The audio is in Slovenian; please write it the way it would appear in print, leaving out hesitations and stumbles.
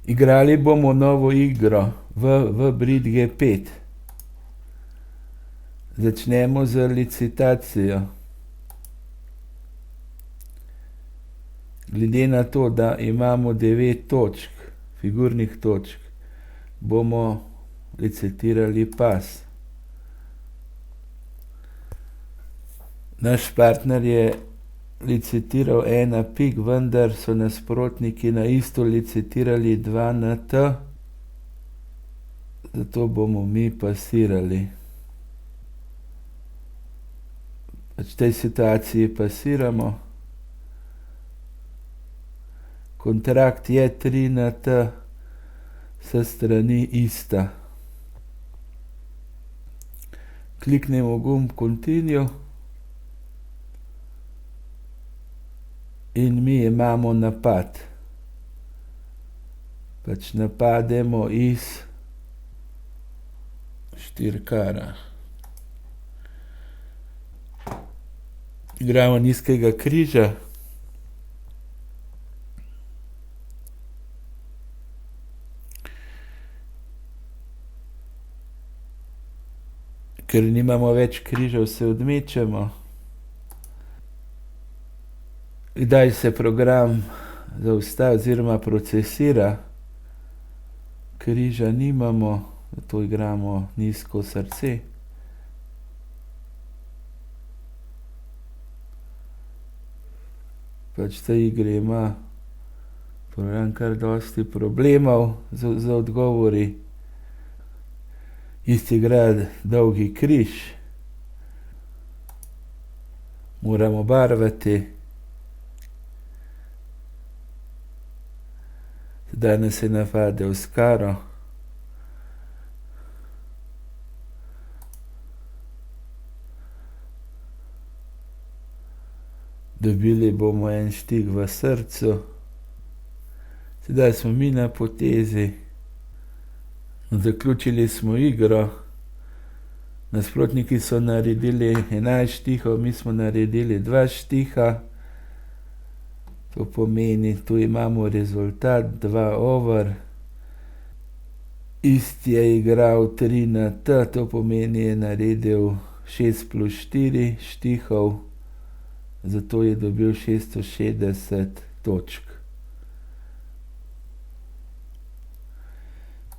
Igrali bomo novo igro v Bridge 5. Začnemo z licitacijo. Glede na to, da imamo 9 točk, figurnih točk, bomo licitirali pas. Naš partner je licitiral 1 pik, vendar so nasprotniki na isto licitirali 2 NT, zato bomo mi pasirali. V tej situaciji pasiramo. Kontrakt je 3 NT, s strani ista. Kliknemo gumb Continue in mi imamo napad. Napademo iz štirikara. Igramo nizkega križa. Ker nimamo več križev, se odmečemo. Kdaj se program zaustavi oziroma procesira, križa nimamo, zato igramo nizko srce. V tej igri ima program kar dosti problemov z odgovori. Igra dolgi križ. Moramo barvati. Sedaj nas je napadel s karo. Dobili bomo en štih v srcu. Sedaj smo mi na potezi. Zaključili smo igro. Nasprotniki so naredili 11 štihov, mi smo naredili 2 štiha. To pomeni, tu imamo rezultat 2 over. Isti je igral 3 NT, to pomeni, je naredil 6 plus 4 štihov, zato je dobil 660 točk.